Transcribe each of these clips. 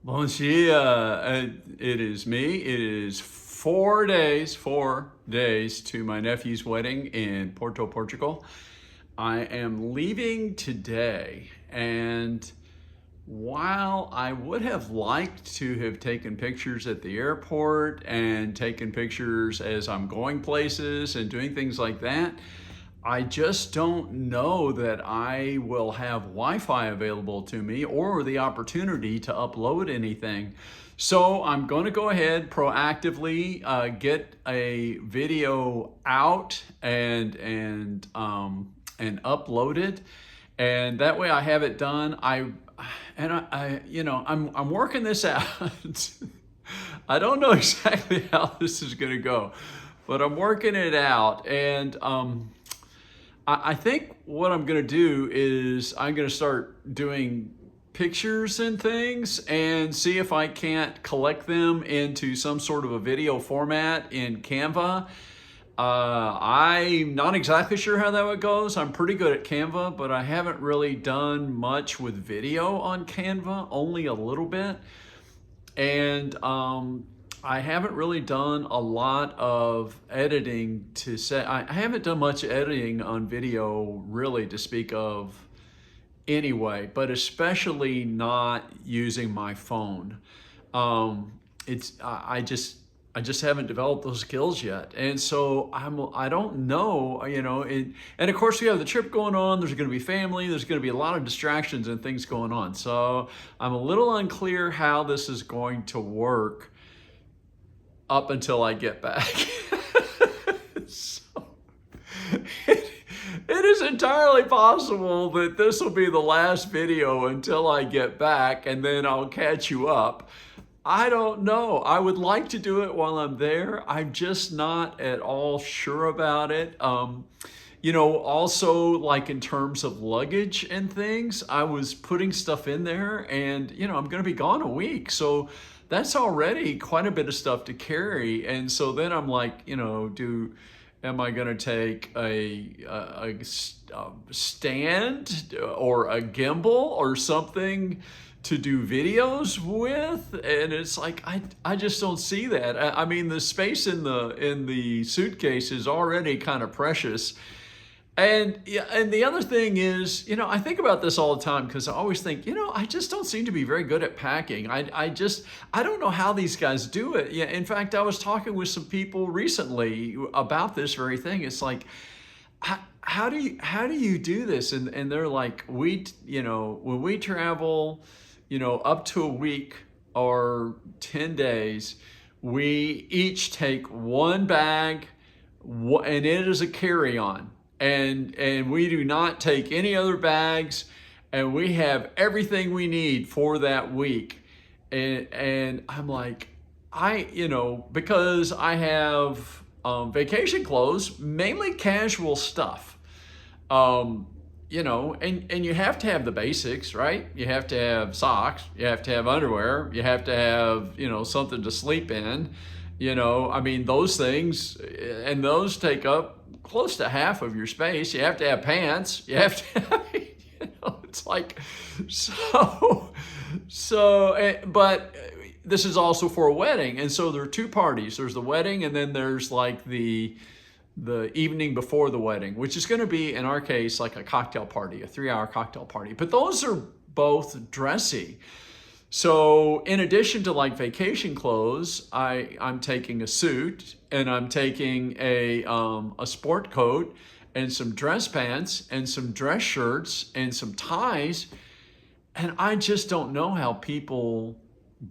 Bom dia. It is me. It is 4 days to my nephew's wedding in Porto, Portugal. I am leaving today, and while I would have liked to have taken pictures at the airport and taken pictures as I'm going places and doing things like that, I just don't know that I will have Wi-Fi available to me or the opportunity to upload anything. So I'm going to go ahead proactively get a video out and upload it, and that way I have it done. I'm working this out. I don't know exactly how this is going to go, but I'm working it out, and I think what I'm going to do is I'm going to start doing pictures and things and see if I can't collect them into some sort of a video format in Canva. I'm not exactly sure how that goes. I'm pretty good at Canva, but I haven't really done much with video on Canva, only a little bit. And I haven't really done a lot of editing to say. I haven't done much editing on video really to speak of anyway, but especially not using my phone. I just haven't developed those skills yet, and so I don't know, and of course we have the trip going on. There's going to be family. There's going to be a lot of distractions and things going on. So I'm a little unclear how this is going to work up until I get back. So it is entirely possible that this will be the last video until I get back, and then I'll catch you up. I don't know. I would like to do it while I'm there. I'm just not at all sure about it. Also, like in terms of luggage and things, I was putting stuff in there, and I'm going to be gone a week. So that's already quite a bit of stuff to carry. And so then I'm like, am I going to take a stand or a gimbal or something to do videos with? And it's like I just don't see that. I mean, the space in the suitcase is already kind of precious. And yeah, and the other thing is, I think about this all the time because I always think, I just don't seem to be very good at packing. I don't know how these guys do it. Yeah, in fact, I was talking with some people recently about this very thing. It's like, how do you do this? And they're like, when we travel, up to a week or 10 days, we each take one bag, and it is a carry-on. And we do not take any other bags, and we have everything we need for that week. And I'm like, because I have vacation clothes, mainly casual stuff. And you have to have the basics, right? You have to have socks, you have to have underwear, you have to have, something to sleep in. I mean, those things, and those take up close to half of your space. You have to have pants. You have to, it's like, but this is also for a wedding. And so there are two parties. There's the wedding, and then there's like the evening before the wedding, which is going to be, in our case, like a cocktail party, a 3-hour cocktail party. But those are both dressy. So in addition to like vacation clothes, I'm taking a suit, and I'm taking a sport coat and some dress pants and some dress shirts and some ties. And I just don't know how people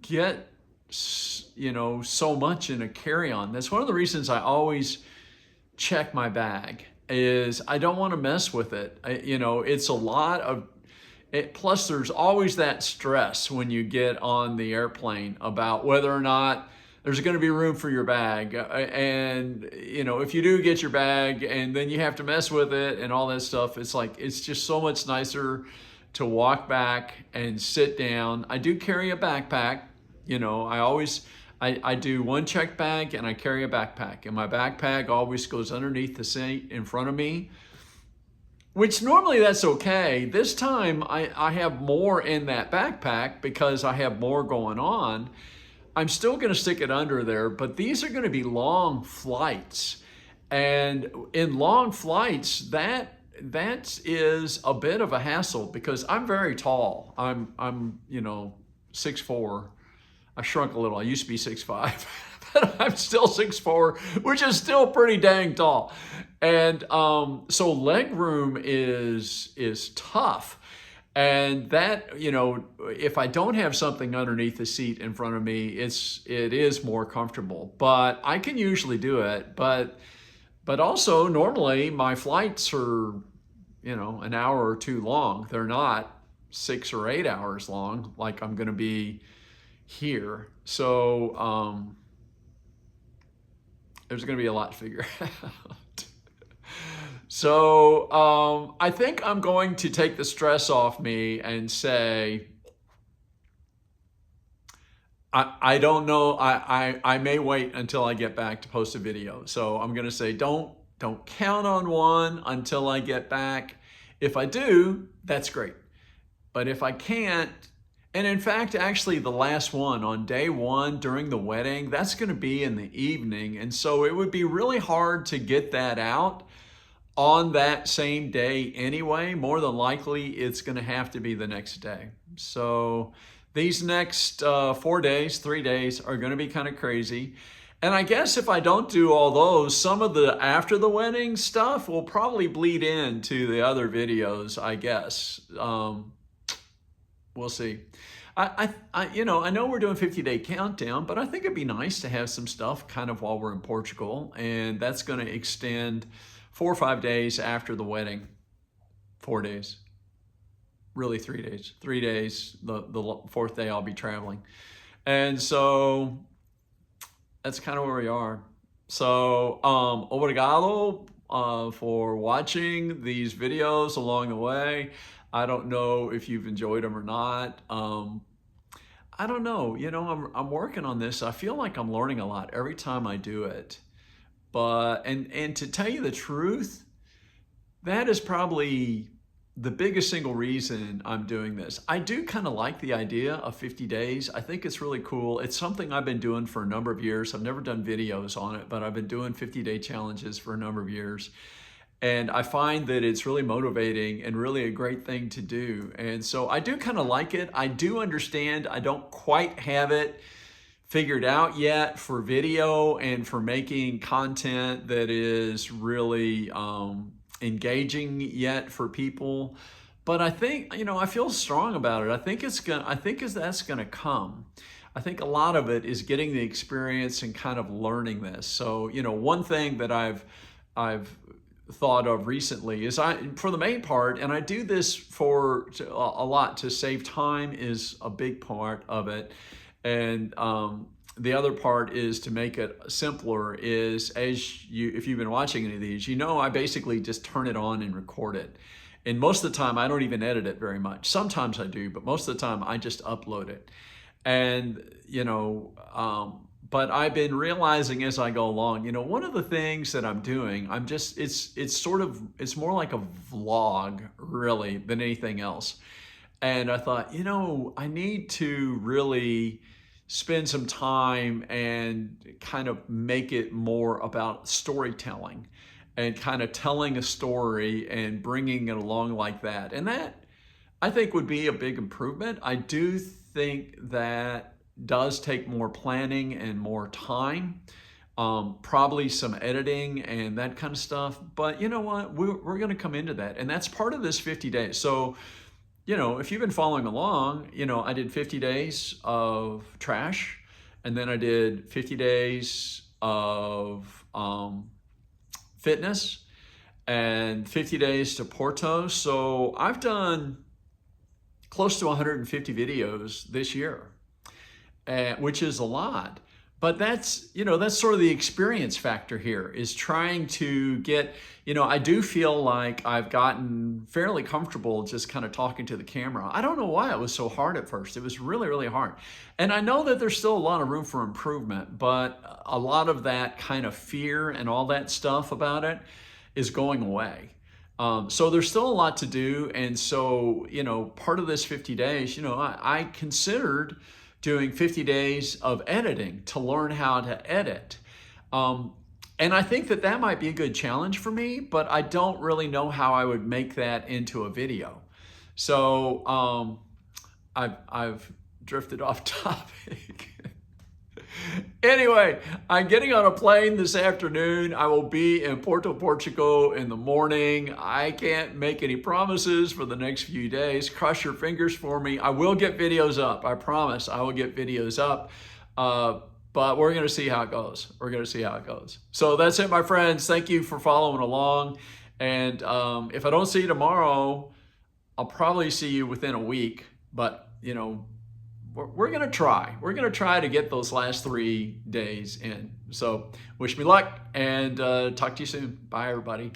get, so much in a carry-on. That's one of the reasons I always check my bag, is I don't want to mess with it. It's a lot of it. Plus, there's always that stress when you get on the airplane about whether or not there's going to be room for your bag. And, if you do get your bag and then you have to mess with it and all that stuff, it's like, it's just so much nicer to walk back and sit down. I do carry a backpack. I do one checked bag, and I carry a backpack. And my backpack always goes underneath the seat in front of me. which normally that's okay. This time I have more in that backpack because I have more going on. I'm still going to stick it under there, but these are going to be long flights. And in long flights, that is a bit of a hassle because I'm very tall. I'm 6'4". I shrunk a little. I used to be 6'5", but I'm still 6'4", which is still pretty dang tall. And so leg room is tough. And that, if I don't have something underneath the seat in front of me, it is more comfortable. But I can usually do it. But also normally my flights are, an hour or two long. They're not 6 or 8 hours long like I'm going to be here. So there's going to be a lot to figure out. So I think I'm going to take the stress off me and say, I don't know. I may wait until I get back to post a video. So I'm going to say, don't count on one until I get back. If I do, that's great. But if I can't, and in fact, actually the last one on day one during the wedding, that's going to be in the evening. And so it would be really hard to get that out on that same day anyway. More than likely, it's going to have to be the next day. So these next 4 days, 3 days are going to be kind of crazy. And I guess if I don't do all those, some of the after the wedding stuff will probably bleed into the other videos, I guess. We'll see. I know we're doing 50-day countdown, but I think it'd be nice to have some stuff kind of while we're in Portugal. And that's going to extend 4 or 5 days after the wedding. 4 days. Really 3 days. 3 days. The fourth day I'll be traveling. And so that's kind of where we are. So, obrigado for watching these videos along the way. I don't know if you've enjoyed them or not. I don't know. I'm working on this. I feel like I'm learning a lot every time I do it. But and to tell you the truth, that is probably the biggest single reason I'm doing this. I do kind of like the idea of 50 days. I think it's really cool. It's something I've been doing for a number of years. I've never done videos on it, but I've been doing 50-day challenges for a number of years. And I find that it's really motivating and really a great thing to do. And so I do kind of like it. I do understand I don't quite have it figured out yet for video and for making content that is really engaging yet for people. But I think, I feel strong about it. I think that's gonna come. I think a lot of it is getting the experience and kind of learning this. So, one thing that I've thought of recently is for the main part, and I do this for a lot to save time is a big part of it. And the other part is to make it simpler is if you've been watching any of these, I basically just turn it on and record it. And most of the time I don't even edit it very much. Sometimes I do, but most of the time I just upload it. And, but I've been realizing as I go along, one of the things that I'm doing, it's more like a vlog really than anything else. And I thought, I need to really spend some time and kind of make it more about storytelling and kind of telling a story and bringing it along like that. And that, I think, would be a big improvement. I do think that does take more planning and more time, probably some editing and that kind of stuff. But you know what? We're going to come into that. And that's part of this 50 days. So, if you've been following along, I did 50 days of trash, and then I did 50 days of fitness and 50 days to Porto. So I've done close to 150 videos this year, which is a lot. But that's sort of the experience factor here is trying to get, I do feel like I've gotten fairly comfortable just kind of talking to the camera. I don't know why it was so hard at first. It was really, really hard. And I know that there's still a lot of room for improvement, but a lot of that kind of fear and all that stuff about it is going away. So there's still a lot to do. And so, part of this 50 days, I considered doing 50 days of editing to learn how to edit. And I think that might be a good challenge for me, but I don't really know how I would make that into a video. So I've drifted off topic. Anyway, I'm getting on a plane this afternoon. I will be in Porto, Portugal in the morning. I can't make any promises for the next few days. Cross your fingers for me. I will get videos up. I promise I will get videos up. But we're going to see how it goes. We're going to see how it goes. So that's it, my friends. Thank you for following along. And if I don't see you tomorrow, I'll probably see you within a week. But, we're going to try. We're going to try to get those last 3 days in. So wish me luck and talk to you soon. Bye, everybody.